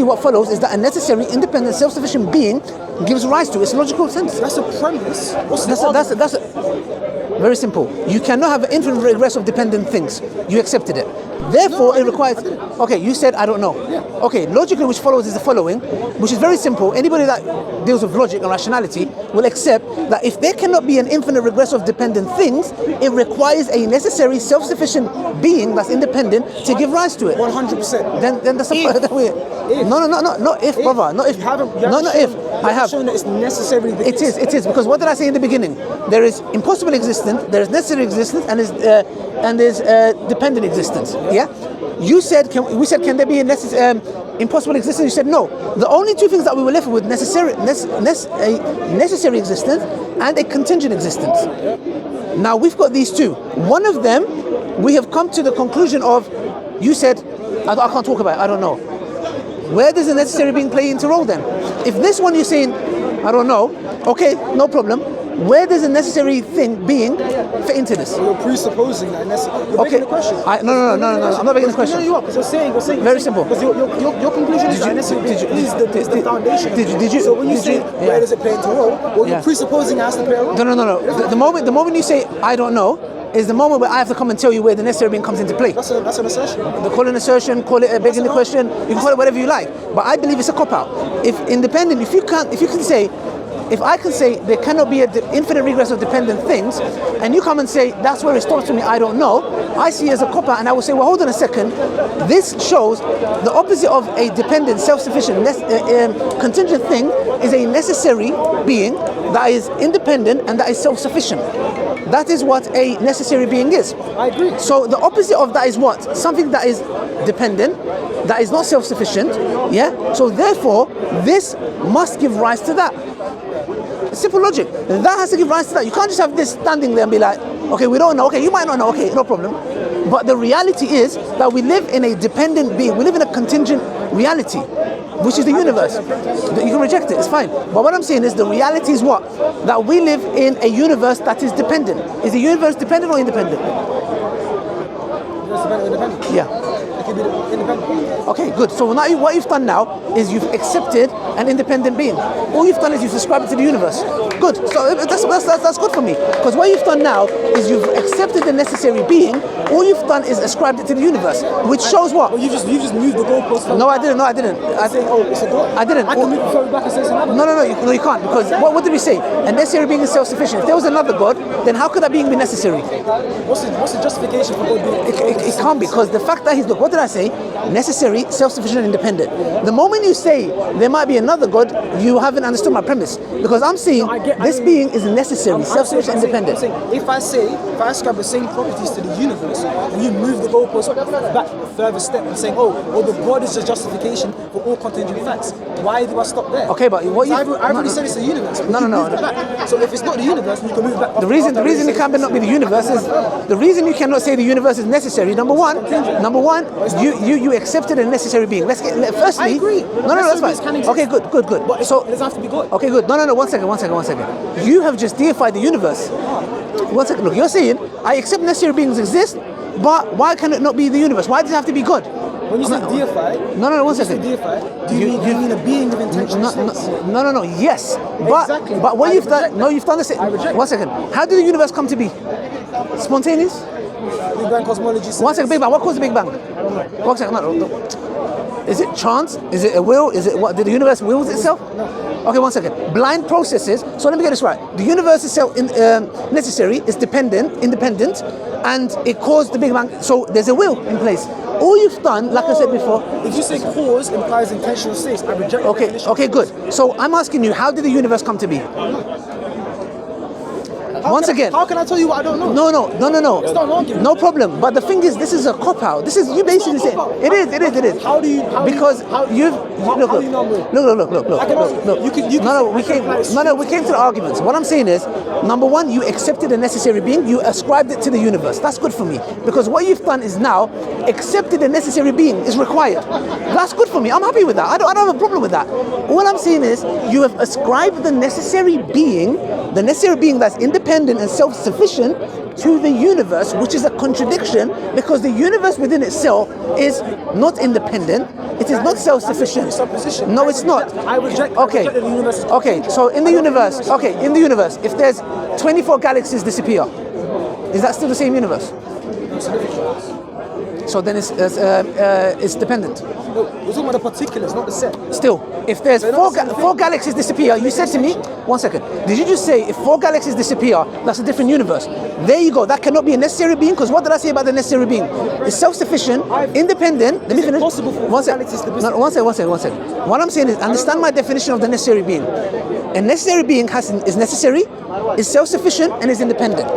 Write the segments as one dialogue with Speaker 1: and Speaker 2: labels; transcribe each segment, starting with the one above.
Speaker 1: what follows is that a necessary, independent, self-sufficient being gives rise to its logical sense.
Speaker 2: That's a premise. What's the
Speaker 1: That's very simple. You cannot have an infinite regress of dependent things. You accepted it. Therefore, it requires... Okay, you said, I don't know.
Speaker 2: Yeah.
Speaker 1: Okay, logically, which follows is the following, which is very simple. Anybody that deals with logic and rationality will accept that if there cannot be an infinite regress of dependent things, it requires a necessary self-sufficient being that's independent to give rise to it.
Speaker 2: 100%.
Speaker 1: Then that's a weird. No, not if, brother. Not if. Not if. I have
Speaker 2: shown that it's necessarily the case.
Speaker 1: It is, because what did I say in the beginning? There is impossible existence, there is necessary existence, and there's dependent existence. Yeah. You said, we said, can there be a impossible existence? You said no. The only two things that we were left with necessary existence and a contingent existence. Now we've got these two. One of them, we have come to the conclusion of. You said, I can't talk about it. I don't know. Where does the necessary being play into role then? If this one you're saying, I don't know, okay, no problem. Where does the necessary thing being fit into this?
Speaker 2: You're presupposing that necessary. You're making the question.
Speaker 1: No. I'm not making the question.
Speaker 2: No, you are, because you're saying
Speaker 1: very simple.
Speaker 2: Because your conclusion is that necessary is the foundation.
Speaker 1: Did you?
Speaker 2: So when you say where does it play into role, well, you're presupposing it has to play a role.
Speaker 1: No. The moment you say I don't know is the moment where I have to come and tell you where the necessary being comes into play.
Speaker 2: That's an assertion.
Speaker 1: Call it an assertion, call it begging the question. You can call it whatever you like. But I believe it's a cop out. If independent, if I can say there cannot be an infinite regress of dependent things, and you come and say that's where it stops for me, I don't know, I see it as a cop out, and I will say, well, hold on a second. This shows the opposite of a dependent, self-sufficient, contingent thing is a necessary being that is independent and that is self-sufficient. That is what a necessary being is.
Speaker 2: I agree.
Speaker 1: So the opposite of that is what? Something that is dependent, that is not self-sufficient. Yeah. So therefore, this must give rise to that. Simple logic. That has to give rise to that. You can't just have this standing there and be like, okay, we don't know. Okay, you might not know. Okay, no problem. But the reality is that we live in a dependent being. We live in a contingent reality, which is the universe. You can reject it, it's fine. But what I'm saying is the reality is what? That we live in a universe that is dependent. Is the universe dependent or independent?
Speaker 2: Independent.
Speaker 1: Yeah.
Speaker 2: It can be independent.
Speaker 1: Okay, good. So now what you've done now is you've accepted an independent being. All you've done is you've subscribed it to the universe. Good. So that's good for me. Because what you've done now is you've accepted the necessary being. All you've done is ascribed it to the universe, which shows what?
Speaker 2: Well, you just moved the goalpost.
Speaker 1: No, I didn't. I didn't.
Speaker 2: It's a God.
Speaker 1: I didn't.
Speaker 2: I can move further back and say it's another.
Speaker 1: No, you can't. Because what did we say? A necessary being is self-sufficient. If there was another God, then how could that being be necessary?
Speaker 2: What's the justification for God being?
Speaker 1: It can't be, because the fact that he's, look, what did I say? Necessary, self-sufficient, independent. The moment you say there might be another God, you haven't understood my premise. Because I'm saying this being is necessary, self-sufficient, independent.
Speaker 2: If I ascribe the same properties to the universe, and you move the goalpost back a further step and saying, oh, the God is the justification for all contingent facts. Why do I stop there?
Speaker 1: Okay, but what
Speaker 2: I've already said it's the universe.
Speaker 1: No.
Speaker 2: So if it's not the universe, you can move back.
Speaker 1: The reason it cannot be the universe is the reason you cannot say the universe is necessary. Number one, you accepted a necessary being. Firstly.
Speaker 2: I agree.
Speaker 1: No, that's fine. Okay, good.
Speaker 2: But so it doesn't have to be God.
Speaker 1: Okay, good. No. 1 second. You have just deified the universe. 1 second. Look, you're saying I accept necessary beings exist, but why can it not be the universe? Why does it have to be God?
Speaker 2: When you say deify,
Speaker 1: no, 1 second.
Speaker 2: Do you mean a being of intention?
Speaker 1: No. Yes,
Speaker 2: Exactly.
Speaker 1: but what you've done? No, you've done the same. 1 second. How did the universe come to be? Spontaneous?
Speaker 2: Big Bang cosmology.
Speaker 1: 1 second. Big Bang. What caused the Big Bang? 1 second. No. Is it chance? Is it a will? Is it what? Did the universe wills itself?
Speaker 2: No.
Speaker 1: Okay, 1 second. Blind processes. So let me get this right. The universe itself necessary is independent, and it caused the Big Bang. So there's a will in place. All you've done, like I said before.
Speaker 2: If you say cause implies intentional states, I reject the definition.
Speaker 1: Okay, good. So I'm asking you, how did the universe come to be? Once again.
Speaker 2: How can I tell you what I don't know?
Speaker 1: No.
Speaker 2: It's not an argument.
Speaker 1: No problem. But the thing is, this is a cop out. This is you basically saying it is.
Speaker 2: How do you?
Speaker 1: Because you've look. We came to the arguments. What I'm saying is, number one, you accepted a necessary being. You ascribed it to the universe. That's good for me, because what you've done is now accepted a necessary being is required. That's good for me. I'm happy with that. I don't have a problem with that. All I'm saying is, you have ascribed the necessary being that's independent and self-sufficient, to the universe, which is a contradiction because the universe within itself is not independent. It is not self-sufficient. No, it's not. Okay. Okay. So in the universe, if there's 24 galaxies disappear, is that still the same universe? So then it's dependent.
Speaker 2: No, we're talking about the particulars, not the set.
Speaker 1: Still, if there's four galaxies disappear, you said to me, 1 second, did you just say if 4 galaxies disappear, that's a different universe? There you go. That cannot be a necessary being, because what did I say about the necessary being? It's self-sufficient, independent. Let me finish. One second. One second. What I'm saying is, understand my definition of the necessary being. A necessary being is necessary, is self-sufficient, and is independent.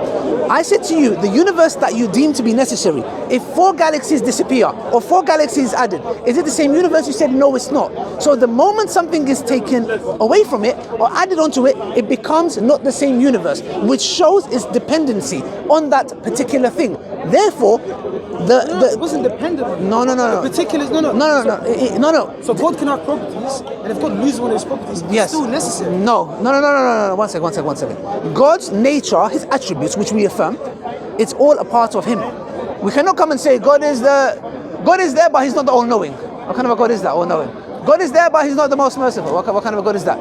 Speaker 1: I said to you, the universe that you deem to be necessary, if 4 galaxies disappear or 4 galaxies added, is it the same universe? You said no, it's not. So the moment something is taken away from it or added onto it, it becomes not the same universe, which shows its dependency on that particular thing. Therefore,
Speaker 2: it wasn't dependent on it.
Speaker 1: No.
Speaker 2: The particulars,
Speaker 1: No.
Speaker 2: So God can have properties, and if God loses one of his properties, it's still necessary.
Speaker 1: No. 1 second. God's nature, his attributes, which we affirm, it's all a part of him. We cannot come and say God is there, but he's not the all-knowing. What kind of a God is that, all-knowing? God is there, but he's not the most merciful. What kind of a God is that?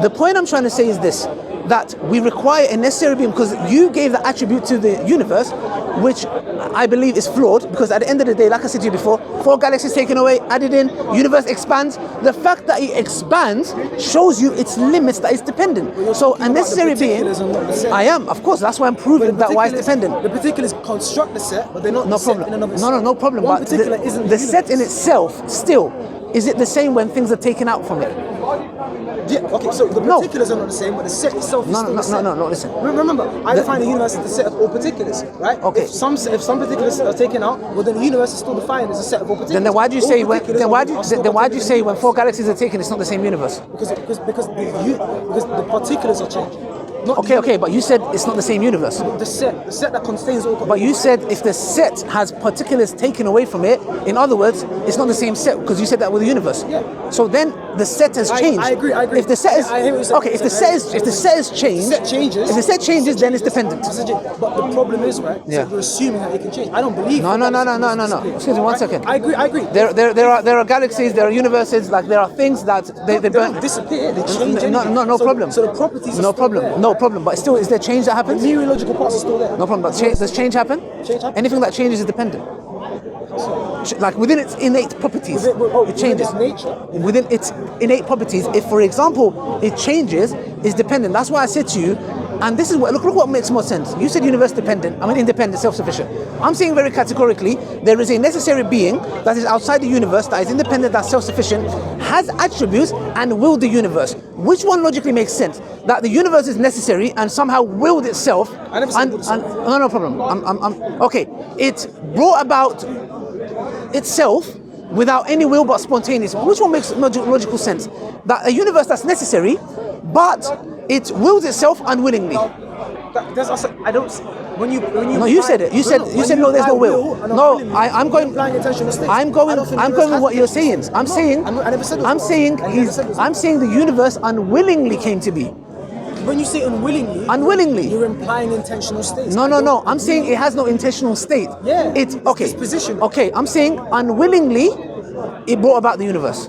Speaker 1: The point I'm trying to say is this, that we require a necessary being, because you gave the attribute to the universe, which I believe is flawed, because at the end of the day, like I said to you before, 4 galaxies taken away, added in, universe expands. The fact that it expands shows you its limits, that it's dependent. So a necessary being, I am, of course, that's why I'm proving that why it's dependent.
Speaker 2: The particulars construct the set, but they're not the set in and of itself.
Speaker 1: No problem.
Speaker 2: One
Speaker 1: But
Speaker 2: particular isn't
Speaker 1: the set in itself, still, is it the same when things are taken out from it?
Speaker 2: Yeah, okay, so the particulars are not the same, but the set itself is still the set.
Speaker 1: No, listen.
Speaker 2: Remember, I define the universe as the set of all particulars, right?
Speaker 1: Okay.
Speaker 2: If some particulars are taken out, well then the universe is still defined as a set of all particulars.
Speaker 1: Then why do you say when 4 galaxies are taken, it's not the same universe?
Speaker 2: Because the particulars are changing.
Speaker 1: Okay, but you said it's not the same universe.
Speaker 2: The set that contains all.
Speaker 1: But you said if the set has particulars taken away from it, in other words, it's not the same set, because you said that with the universe.
Speaker 2: Yeah.
Speaker 1: So then the set has changed.
Speaker 2: I agree.
Speaker 1: If the set is if the set is changed,
Speaker 2: if
Speaker 1: the set changes, then it's dependent.
Speaker 2: But the problem is, right?
Speaker 1: Yeah.
Speaker 2: So you're assuming that it can change. I don't believe.
Speaker 1: No. Excuse me, 1 second.
Speaker 2: I agree.
Speaker 1: There are galaxies, there are universes, like there are things that they
Speaker 2: don't disappear. They change.
Speaker 1: No problem.
Speaker 2: So the properties.
Speaker 1: No problem. But still, is there change that happens?
Speaker 2: The meteorological parts are still there.
Speaker 1: No problem. But does change happen?
Speaker 2: Change happens.
Speaker 1: Anything that changes is dependent. Like within its innate properties, it changes. Within its innate properties, if for example it changes, is dependent. That's why I said to you, and this is what look what makes more sense. You said universe dependent. I mean independent, self-sufficient. I'm saying very categorically there is a necessary being that is outside the universe, that is independent, that's self-sufficient, has attributes, and willed the universe. Which one logically makes sense? That the universe is necessary and somehow willed itself.
Speaker 2: I never said
Speaker 1: no problem. Okay. It brought about itself without any will but spontaneous. Which one makes logical sense? That a universe that's necessary, but it wills itself unwillingly.
Speaker 2: I don't. When you
Speaker 1: no, you said it. You said no. There's no will. No, I'm going. I'm going with what you're saying. I'm saying the universe unwillingly came to be.
Speaker 2: When you say unwillingly, you're implying intentional state.
Speaker 1: No. I'm saying it has no intentional state.
Speaker 2: Yeah.
Speaker 1: It's okay.
Speaker 2: Disposition.
Speaker 1: Okay. I'm saying unwillingly, it brought about the universe.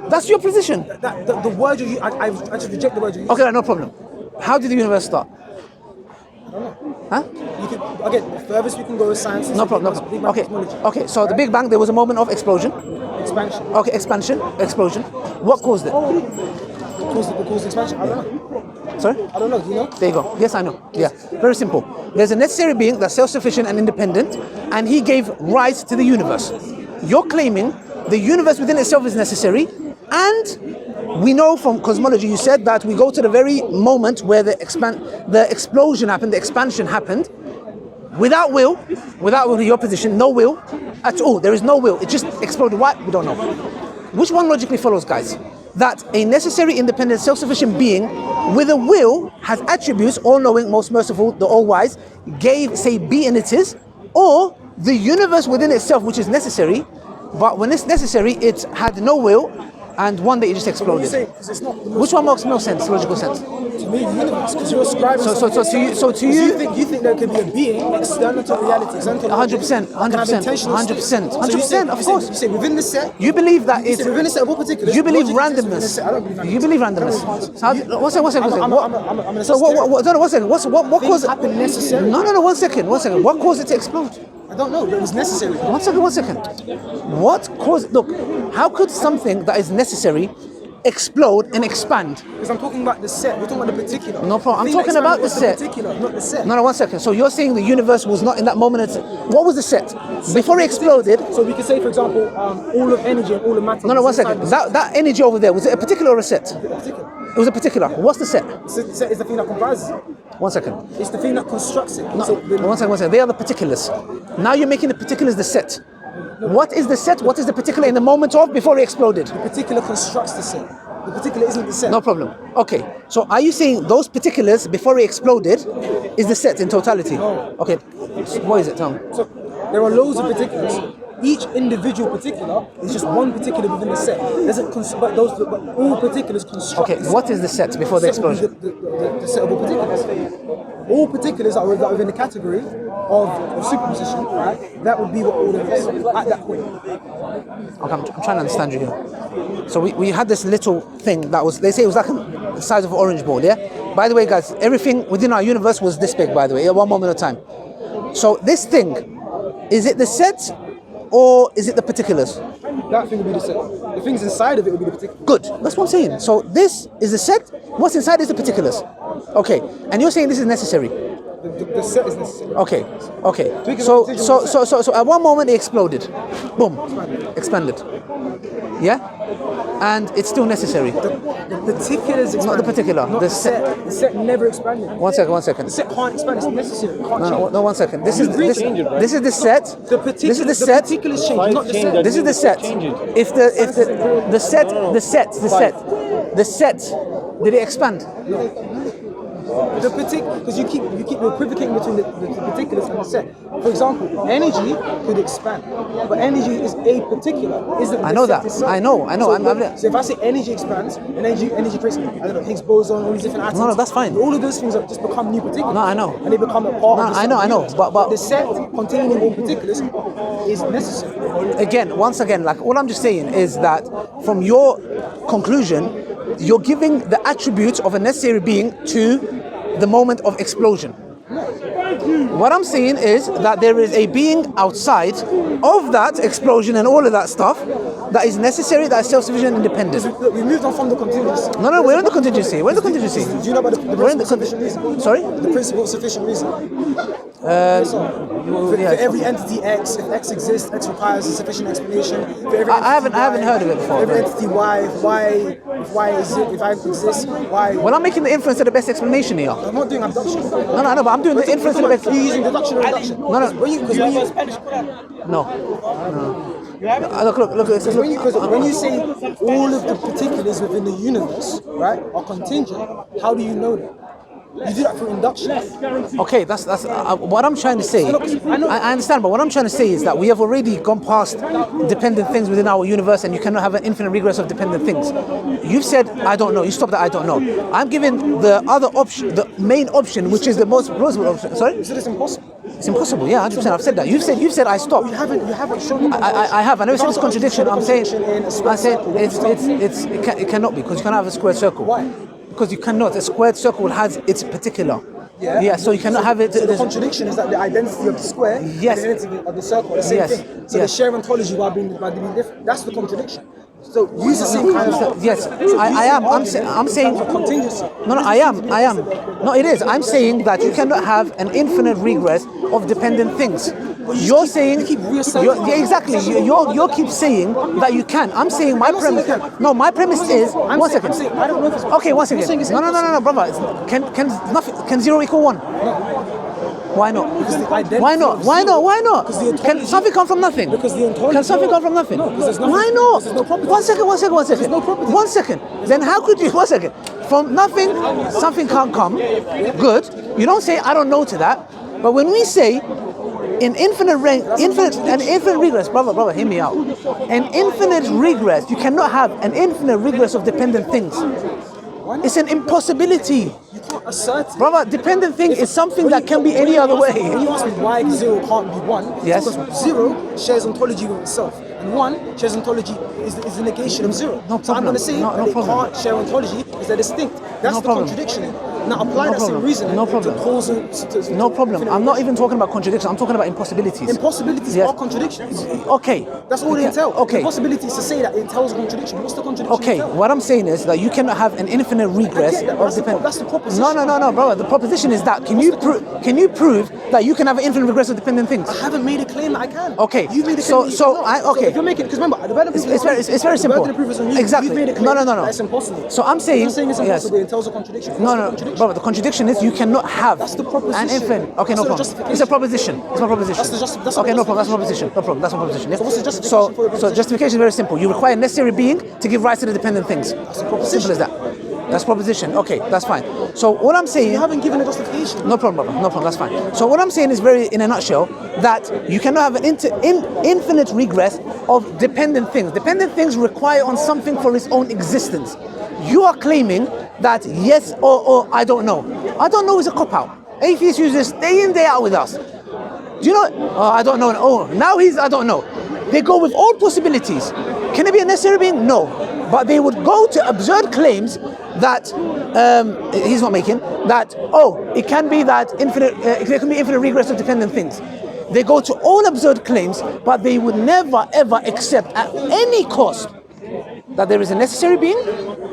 Speaker 1: That's your position.
Speaker 2: The word you use, I just reject the word you use.
Speaker 1: Okay, no problem. How did the universe start?
Speaker 2: I don't know.
Speaker 1: Huh?
Speaker 2: You can, again, furthest we can go with science.
Speaker 1: No problem. Okay. So the Big Bang, there was a moment of explosion.
Speaker 2: Expansion.
Speaker 1: Okay, explosion. What caused it?
Speaker 2: What caused expansion? I don't know.
Speaker 1: Sorry?
Speaker 2: I don't know. Do you know?
Speaker 1: There you go. Yes, I know. Yeah. Very simple. There's a necessary being that's self-sufficient and independent, and he gave rise to the universe. You're claiming the universe within itself is necessary, and we know from cosmology, you said that we go to the very moment where the explosion happened, the expansion happened, without will, your position, no will at all. There is no will. It just exploded. Why? We don't know. Which one logically follows, guys? That a necessary, independent, self-sufficient being with a will has attributes, all-knowing, most merciful, the all-wise, gave, say, be and it is, or the universe within itself, which is necessary, but when it's necessary, it had no will, and one day it just exploded. Which one makes more sense, logical sense?
Speaker 2: To made the universe, because you're ascribing.
Speaker 1: So to you,
Speaker 2: you think there could be a being external to reality, external to
Speaker 1: 100%, 100%, of course.
Speaker 2: You say within the set.
Speaker 1: You believe that it's
Speaker 2: within the set of all particulars.
Speaker 1: You believe
Speaker 2: logic exists
Speaker 1: randomness.
Speaker 2: within the set. I don't believe randomness.
Speaker 1: You believe randomness. So one second.
Speaker 2: I'm an
Speaker 1: So one second. What caused it?
Speaker 2: Happen necessarily.
Speaker 1: No. 1 second. What caused it to explode?
Speaker 2: I don't know, but it was necessary.
Speaker 1: 1 second. What caused? Look, how could something that is necessary explode and expand?
Speaker 2: Because I'm talking about the set. We're talking about the particular.
Speaker 1: No problem. I'm talking about the set.
Speaker 2: Particular, not the set.
Speaker 1: No, 1 second. So you're saying the universe was not in that moment. What was the set before it exploded?
Speaker 2: So we could say, for example, all of energy and all of matter.
Speaker 1: No, 1 second. That energy over there, was it a particular or a set? It was a particular. What's the set?
Speaker 2: The set is the thing that comprises it.
Speaker 1: 1 second.
Speaker 2: It's the thing that constructs it.
Speaker 1: No, 1 second. They are the particulars. Now you're making the particulars the set. What is the set? What is the particular in the moment of before it exploded?
Speaker 2: The particular constructs the set. The particular isn't the set.
Speaker 1: No problem. Okay. So are you saying those particulars before it exploded is the set in totality?
Speaker 2: No.
Speaker 1: Okay. What is it? Tell me.
Speaker 2: So there are loads of particulars. Each individual particular is just one particular within the set. But all particulars construct.
Speaker 1: Okay. What is the set before the explosion?
Speaker 2: The set of all particulars. All particulars that are within the category of superposition, right? That would be what order is at that point.
Speaker 1: Okay, I'm trying to understand you here. So we had this little thing that was, they say it was like the size of an orange ball, yeah? By the way, guys, everything within our universe was this big, by the way, at one moment of time. So this thing, is it the set or is it the particulars?
Speaker 2: That thing would be the set. The things inside of it would be the particulars.
Speaker 1: Good, that's what I'm saying. So this is the set, what's inside is the particulars. Okay, and you're saying this is necessary?
Speaker 2: The set is necessary.
Speaker 1: Okay. So at one moment it exploded. Boom. Expanded. Yeah? And it's still necessary.
Speaker 2: The particulars expanded.
Speaker 1: Not the particular.
Speaker 2: Not the set. The set never expanded.
Speaker 1: 1 second.
Speaker 2: The set can't expand. It's necessary. It can't change.
Speaker 1: No, 1 second. This is the set. This is the set.
Speaker 2: The particulars change, not the set.
Speaker 1: This is the set. If the set, did it expand?
Speaker 2: The because you keep equivocating between the particulars and the set. For example, energy could expand, but energy is a particular.
Speaker 1: I know that. I know.
Speaker 2: So if I say energy expands, and energy creates, I don't know, Higgs boson, all these different atoms.
Speaker 1: No, that's fine.
Speaker 2: All of those things just become new particulars.
Speaker 1: No, I know.
Speaker 2: And they become a part of the set.
Speaker 1: I know. But
Speaker 2: the set containing all particulars is necessary.
Speaker 1: Again, once again, like all I'm just saying is that from your conclusion, you're giving the attributes of a necessary being to the moment of explosion. What I'm saying is that there is a being outside of that explosion and all of that stuff that is necessary, that is self-sufficient and independent.
Speaker 2: We moved on from the contingency.
Speaker 1: No, we're in the contingency. Do
Speaker 2: you know about the principle of sufficient reason?
Speaker 1: Sorry?
Speaker 2: The principle of sufficient reason. For every entity X, if X exists, X requires a sufficient explanation.
Speaker 1: I haven't heard of it before.
Speaker 2: Every entity Y, if I exist, Y.
Speaker 1: Well, I'm making the inference of the best explanation here.
Speaker 2: I'm not doing abduction.
Speaker 1: No, but I'm doing the inference of the best.
Speaker 2: You're using deduction or reduction.
Speaker 1: No. Look.
Speaker 2: When you say all of the particulars within the universe, right, are contingent, how do you know that? You do that through induction.
Speaker 1: Okay, that's what I'm trying to say. I understand, but what I'm trying to say is that we have already gone past dependent things within our universe, and you cannot have an infinite regress of dependent things. You've said I don't know. You stopped at I don't know. I'm giving the other option, the main option, which is the most plausible option. Sorry?
Speaker 2: You said it's impossible.
Speaker 1: It's impossible. Yeah, 100%. I've said that. You've said I stopped.
Speaker 2: You haven't shown me.
Speaker 1: I have. I never said it's contradiction. I'm saying it cannot be, because you cannot have a squared circle.
Speaker 2: Why?
Speaker 1: Because you cannot. A squared circle has its particular. Yeah. So you cannot have it.
Speaker 2: So the contradiction is that the identity of the square and the identity of the circle are the same thing. So they share ontology while being different. That's the contradiction. So use the same kind of.
Speaker 1: Yes, I am. I'm saying.
Speaker 2: Contingency.
Speaker 1: No, I am. No, it is. I'm saying that you cannot have an infinite regress of dependent things. You're saying. Exactly. You keep saying that you can. I'm saying my premise. No, my premise is. 1 second.
Speaker 2: I don't know if it's.
Speaker 1: Okay, 1 second. No, brother. Can 0 equal 1? Why not? Why not? Can something come from nothing?
Speaker 2: Because the ontology.
Speaker 1: Can something come from nothing?
Speaker 2: No, because there's nothing.
Speaker 1: Why not?
Speaker 2: There's no property.
Speaker 1: 1 second.
Speaker 2: There's no property.
Speaker 1: 1 second. Then how could you? 1 second. From nothing, something can't come. Good. You don't say I don't know to that. But when we say an infinite regress, brother, hear me out. An infinite regress. You cannot have an infinite regress of dependent things.
Speaker 2: 1?
Speaker 1: It's an impossibility.
Speaker 2: You can't assert it.
Speaker 1: Brother, dependent thing is something that can be any other way.
Speaker 2: When you ask me why 0 can't be 1,
Speaker 1: Yes.
Speaker 2: it's because 0 shares ontology with itself, and 1 shares ontology is the negation of 0.
Speaker 1: No
Speaker 2: So I'm
Speaker 1: problem.
Speaker 2: going to say
Speaker 1: No
Speaker 2: that they
Speaker 1: problem.
Speaker 2: can't share ontology because they're distinct. That's
Speaker 1: No
Speaker 2: the
Speaker 1: problem.
Speaker 2: contradiction. Now apply
Speaker 1: No
Speaker 2: that same
Speaker 1: problem.
Speaker 2: reasoning
Speaker 1: No problem.
Speaker 2: to causal. To
Speaker 1: No problem.
Speaker 2: infinite
Speaker 1: I'm not
Speaker 2: regression.
Speaker 1: even talking about contradiction. I'm talking about impossibilities.
Speaker 2: Impossibilities
Speaker 1: Yes.
Speaker 2: are contradictions.
Speaker 1: Okay.
Speaker 2: That's all they entail.
Speaker 1: Okay.
Speaker 2: Impossibility is to say that it entails a contradiction. What's the contradiction?
Speaker 1: Okay,
Speaker 2: entail?
Speaker 1: what I'm saying is that you cannot have an infinite regress
Speaker 2: get that,
Speaker 1: of
Speaker 2: that's the
Speaker 1: dependent.
Speaker 2: that's the proposition.
Speaker 1: No, brother. The proposition is that can you prove that you can have an infinite regress of dependent things?
Speaker 2: I haven't made a claim that I can.
Speaker 1: Okay.
Speaker 2: You made a
Speaker 1: So-
Speaker 2: claim.
Speaker 1: so
Speaker 2: no.
Speaker 1: I- okay.
Speaker 2: So if you're making, because remember, the burden of proof
Speaker 1: It's very simple.
Speaker 2: The burden of proof is on you.
Speaker 1: Exactly.
Speaker 2: You've made a claim.
Speaker 1: No.
Speaker 2: That's impossible.
Speaker 1: So I'm saying,
Speaker 2: You're saying it's
Speaker 1: yes.
Speaker 2: impossible. It entails a contradiction.
Speaker 1: No,
Speaker 2: What's the
Speaker 1: no,
Speaker 2: contradiction?
Speaker 1: brother. The contradiction is you cannot have
Speaker 2: That's the proposition.
Speaker 1: an infinite. Okay, no
Speaker 2: That's the
Speaker 1: problem.
Speaker 2: justification.
Speaker 1: It's a proposition. It's a proposition.
Speaker 2: That's
Speaker 1: okay,
Speaker 2: the
Speaker 1: no problem. That's a
Speaker 2: justification.
Speaker 1: proposition. No problem. That's a proposition. Yeah?
Speaker 2: So what's the justification for your
Speaker 1: So
Speaker 2: proposition?
Speaker 1: justification is very simple. You require a necessary being to give rise to the dependent things.
Speaker 2: That's a proposition.
Speaker 1: Simple as that. That's proposition. Okay, that's fine. So what I'm saying.
Speaker 2: You haven't given a justification.
Speaker 1: No problem, brother. No problem. That's fine. So what I'm saying is very, in a nutshell, that you cannot have an infinite regress of dependent things. Dependent things require on something for its own existence. You are claiming that yes or I don't know. I don't know is a cop out. Atheists use this day in day out with us. Do you know? Oh, I don't know. Oh, now I don't know. They go with all possibilities. Can it be a necessary being? No. But they would go to absurd claims that he's not making. That it can be that infinite. There can be infinite regress of dependent things. They go to all absurd claims, but they would never ever accept at any cost that there is a necessary being.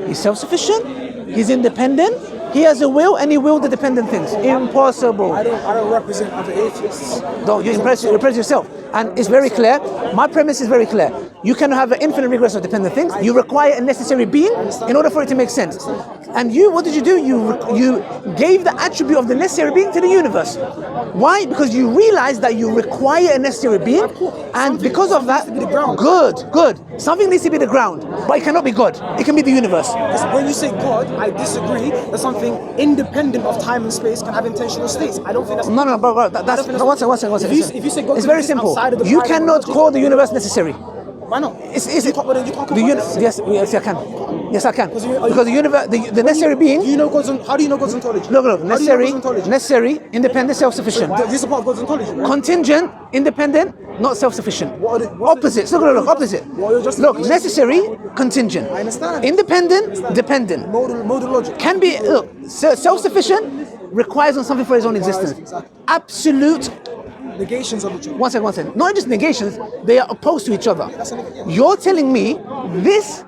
Speaker 1: He's self-sufficient. He's independent. He has a will, and he will the dependent things. Impossible.
Speaker 2: I don't represent other atheists.
Speaker 1: Don't you impress yourself. And it's very clear. My premise is very clear. You cannot have an infinite regress of dependent things. You require a necessary being in order for it to make sense. And what did you do? You gave the attribute of the necessary being to the universe. Why? Because you realize that you require a necessary being, and because of that, good. Something needs to be the ground, but it cannot be God. It can be the universe.
Speaker 2: Because when you say God, I disagree that something independent of time and space can have intentional states. I don't think that's...
Speaker 1: No, bro. That's one second.
Speaker 2: If you say God
Speaker 1: it's very simple. You cannot call the universe necessary.
Speaker 2: Why not?
Speaker 1: You
Speaker 2: can't
Speaker 1: yes, I can. Yes, I can. Because the universe, the necessary being.
Speaker 2: How do you know God's ontology?
Speaker 1: Look. Necessary, independent, self-sufficient.
Speaker 2: This is part of God's ontology, right?
Speaker 1: Contingent, independent, not self-sufficient.
Speaker 2: Opposite.
Speaker 1: Look, opposite. Look, necessary, contingent.
Speaker 2: I understand.
Speaker 1: Independent, dependent.
Speaker 2: Modal logic.
Speaker 1: Can be, self-sufficient requires on something for its own existence. Absolute.
Speaker 2: Negations of each other.
Speaker 1: One second. Not just negations, they are opposed to each other. You're telling me this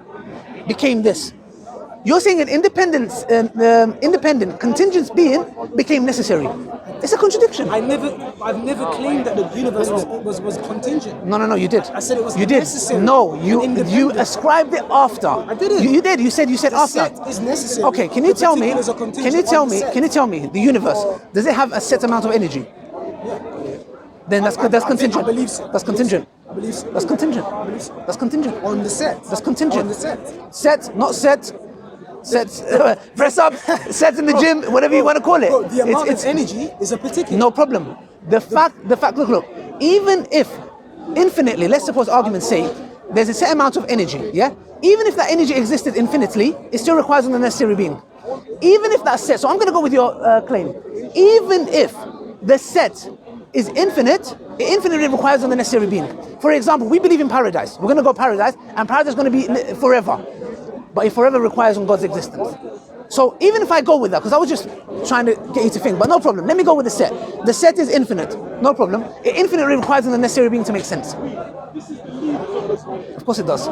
Speaker 1: became this. You're saying an independent contingent being became necessary. It's a contradiction.
Speaker 2: I've never claimed that the universe was contingent.
Speaker 1: No, you did.
Speaker 2: I said it was
Speaker 1: necessary. No, you ascribed it after. I
Speaker 2: didn't.
Speaker 1: You did. You said after.
Speaker 2: Set is necessary.
Speaker 1: Okay, can you tell me the universe, does it have a set amount of energy? Then that's contingent.
Speaker 2: I believe so.
Speaker 1: That's contingent.
Speaker 2: I believe so.
Speaker 1: That's contingent.
Speaker 2: I believe so.
Speaker 1: That's contingent.
Speaker 2: On the set.
Speaker 1: That's contingent.
Speaker 2: On the set.
Speaker 1: Set, not set. Sets, press up, sets in the gym, whatever you want to call it.
Speaker 2: Bro, the amount of energy is a particular.
Speaker 1: No problem. The fact, look, even if infinitely, let's suppose argument's sake, there's a set amount of energy, yeah? Even if that energy existed infinitely, it still requires an unnecessary being. Even if that's set, so I'm going to go with your claim. Even if the set is infinite, it infinitely requires an unnecessary being. For example, we believe in paradise. We're going to go paradise, and paradise is going to be forever. But it forever requires on God's existence. So even if I go with that, because I was just trying to get you to think, but no problem. Let me go with the set. The set is infinite. No problem. It infinitely requires an unnecessary being to make sense. Of course it does.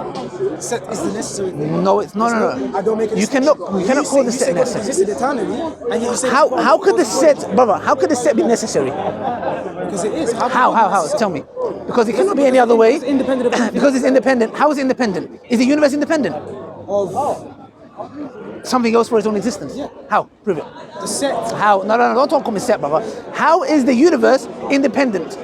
Speaker 2: Set is the necessary thing.
Speaker 1: No, it's no.
Speaker 2: I don't make it.
Speaker 1: You cannot call the set necessary.
Speaker 2: Existed eternally, and you say
Speaker 1: how could the set, brother? How could the set be necessary?
Speaker 2: Because it is.
Speaker 1: How? Tell me. Because it cannot be any other way.
Speaker 2: It's independent of
Speaker 1: because it's independent. How is it independent? Is the universe independent?
Speaker 2: Of
Speaker 1: something else for its own existence.
Speaker 2: Yeah.
Speaker 1: How? Prove it.
Speaker 2: The set.
Speaker 1: How? No, don't talk me set, brother. How is the universe independent?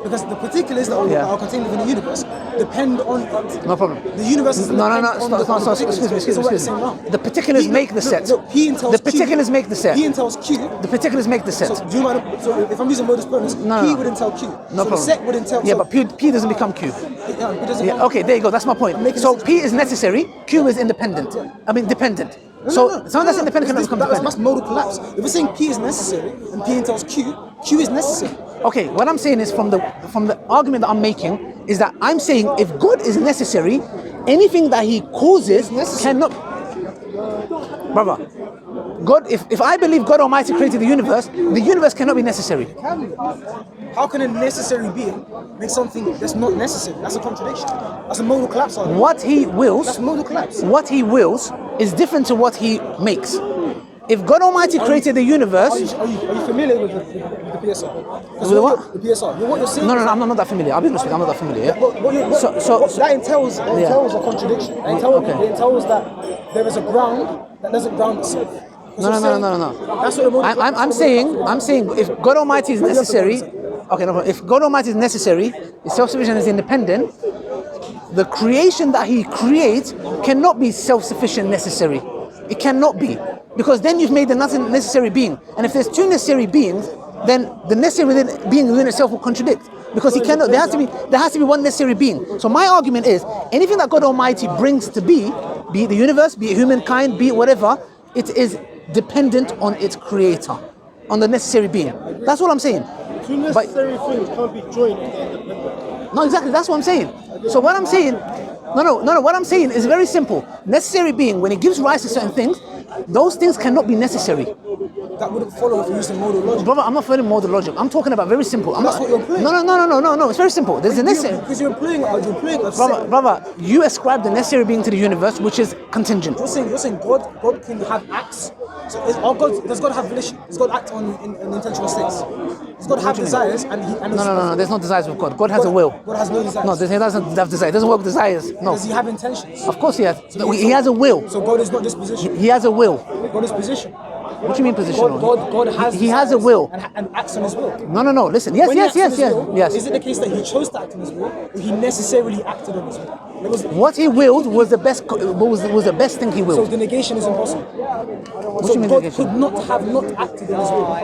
Speaker 2: Because the particulars that are contained within the universe depend on.
Speaker 1: No problem.
Speaker 2: The universe is
Speaker 1: no. Stop. Excuse me. The particulars make the set. The particulars make the set.
Speaker 2: P entails Q.
Speaker 1: The particulars make the set.
Speaker 2: So do you mind? So if I'm using modus ponens, P would entail Q.
Speaker 1: No problem.
Speaker 2: The set would entail.
Speaker 1: Yeah, but P doesn't become Q.
Speaker 2: It doesn't.
Speaker 1: Yeah. Okay, there you go. That's my point. So P is necessary. Q is independent. I mean dependent. So something that's independent cannot become dependent.
Speaker 2: That's modal collapse. If we're saying P is necessary and P entails Q, Q is necessary.
Speaker 1: Okay, what I'm saying is from the argument that I'm making is that I'm saying if God is necessary, anything that He causes cannot. Brother, God. If I believe God Almighty created the universe cannot be necessary.
Speaker 2: How can a necessary being make something that's not necessary? That's a contradiction. That's a modal collapse argument.
Speaker 1: What He wills.
Speaker 2: That's modal collapse.
Speaker 1: What He wills is different to what He makes. If God Almighty created the universe...
Speaker 2: Are you familiar with the PSR?
Speaker 1: With the what?
Speaker 2: The PSR. What you're saying...
Speaker 1: No, I'm not that familiar. I'll be honest with you, I'm not that familiar. Yeah?
Speaker 2: That entails a contradiction. It entails that there is a ground that doesn't ground itself.
Speaker 1: No.
Speaker 2: That's what
Speaker 1: I'm saying if God Almighty is necessary... Okay, no problem. If God Almighty is necessary, His self-sufficient is independent, the creation that He creates cannot be self-sufficient necessary. It cannot be. Because then you've made the necessary being. And if there's two necessary beings, then the necessary being within itself will contradict. Because He cannot, there has to be one necessary being. So my argument is, anything that God Almighty brings to be it the universe, be it humankind, be it whatever, it is dependent on its creator, on the necessary being. That's what I'm saying.
Speaker 3: Two necessary things can't be joined and independent.
Speaker 1: No, exactly, that's what I'm saying. So what I'm saying, what I'm saying is very simple. Necessary being, when it gives rise to certain things, those things cannot be necessary.
Speaker 2: That wouldn't follow if you used modal logic.
Speaker 1: Brother, I'm not following modal logic. I'm talking about very simple.
Speaker 2: That's what you're employing.
Speaker 1: No. It's very simple. There's a necessary.
Speaker 2: Because you're employing
Speaker 1: Brother, you ascribe the necessary being to the universe, which is contingent.
Speaker 2: You're saying God can have acts. So does God have volition? Does God act in intentional states? Does God have desires?
Speaker 1: No. There's no desires with God. God has a will.
Speaker 2: God has no desires.
Speaker 1: No, He doesn't have desires. It doesn't work with desires. No.
Speaker 2: Does He have intentions?
Speaker 1: Of course He has. He has a will.
Speaker 2: So God is not disposition.
Speaker 1: He has a will.
Speaker 2: God is position.
Speaker 1: What do you mean positional?
Speaker 2: God has.
Speaker 1: He has a will
Speaker 2: and acts on His will.
Speaker 1: No. Listen. Yes.
Speaker 2: Is it the case that He chose to act on His will, or He necessarily acted on His will?
Speaker 1: What He willed was the best. Was the best thing He willed.
Speaker 2: So the negation is impossible.
Speaker 1: What do
Speaker 2: so
Speaker 1: you mean
Speaker 2: God
Speaker 1: negation?
Speaker 2: could not have not acted on His will.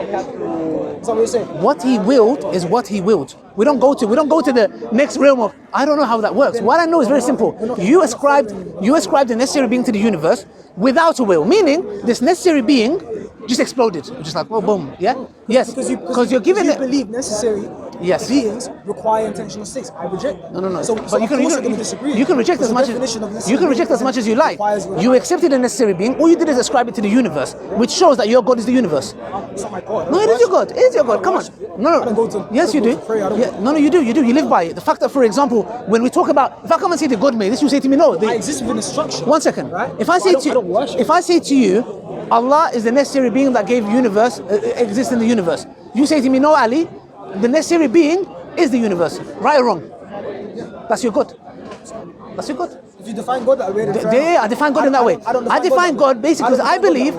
Speaker 2: Is that what you're saying?
Speaker 1: What He willed is what He willed. We don't go to the next realm of I don't know how that works. What I know is very simple. You ascribed the necessary being to the universe without a will, meaning this necessary being just exploded. Just like, oh, boom, yeah? Yes, because you're giving it...
Speaker 2: believe necessary beings require intentional states. I reject that.
Speaker 1: No.
Speaker 2: So
Speaker 1: you can reject as much as you like. You accepted a necessary being. All you did is ascribe it to the universe, which shows that your God is the universe.
Speaker 2: It's not my God.
Speaker 1: No, it is your God. It is your God. Come on. No. Yes, you do. No, you do. You live by it. The fact that, for example, when we talk about, if I come and say the God made this, you say to me, no.
Speaker 2: I exist within a structure.
Speaker 1: One second.
Speaker 2: Right?
Speaker 1: If I say to you, Allah is the necessary being that gave universe exist in the universe. You say to me, no, Ali, the necessary being is the universe. Right or wrong? That's your God. That's your God.
Speaker 2: If you define God that way,
Speaker 1: I define God in that way. I define God basically because I believe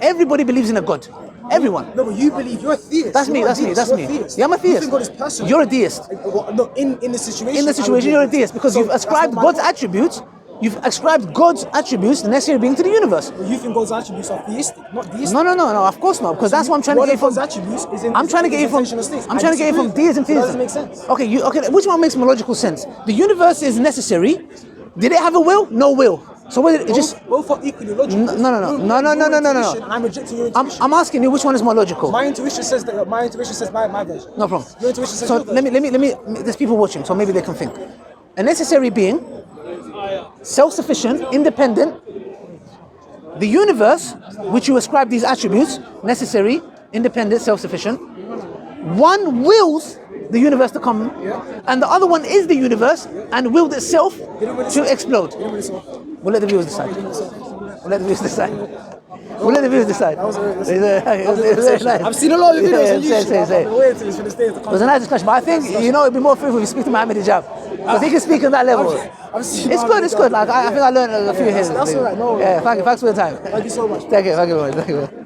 Speaker 1: everybody believes in a God. Everyone.
Speaker 2: No, but you believe you're a theist.
Speaker 1: That's me. Yeah, I'm a theist.
Speaker 2: You think God is personal.
Speaker 1: You're a deist.
Speaker 2: No, in the situation.
Speaker 1: In the situation, you're a deist because you've ascribed God's attributes. You've ascribed God's attributes, the necessary being, to the universe.
Speaker 2: But you think God's attributes are theistic, not deistic?
Speaker 1: No, of course not, because that's what I'm trying to get you from.
Speaker 2: Attributes is
Speaker 1: I'm trying to get you from. I'm trying to get you from deism and theism.
Speaker 2: That doesn't make sense.
Speaker 1: Okay. Which one makes more logical sense? The universe is necessary. Did it have a will? No will. So what did it just?
Speaker 2: Both are equally logical.
Speaker 1: No.
Speaker 2: I'm rejecting your intuition.
Speaker 1: I'm asking you which one is more logical.
Speaker 2: My intuition says my version.
Speaker 1: No problem.
Speaker 2: Your intuition says
Speaker 1: so
Speaker 2: your version.
Speaker 1: let me. There's people watching, so maybe they can think. A necessary being, self-sufficient, independent. The universe, which you ascribe these attributes, necessary, independent, self-sufficient. One wills the universe to come, and the other one is the universe and willed itself to explode. We'll let the viewers decide.
Speaker 2: I've seen a lot of videos on YouTube.
Speaker 1: It was a nice discussion, but I think it'd be more fruitful if you speak to Mohammed Hijab, because he can speak on that level. It's good. Like I think I learned a few here.
Speaker 2: That's all right. No.
Speaker 1: Yeah, thanks for the time.
Speaker 2: Thank you so much.
Speaker 1: Thank you.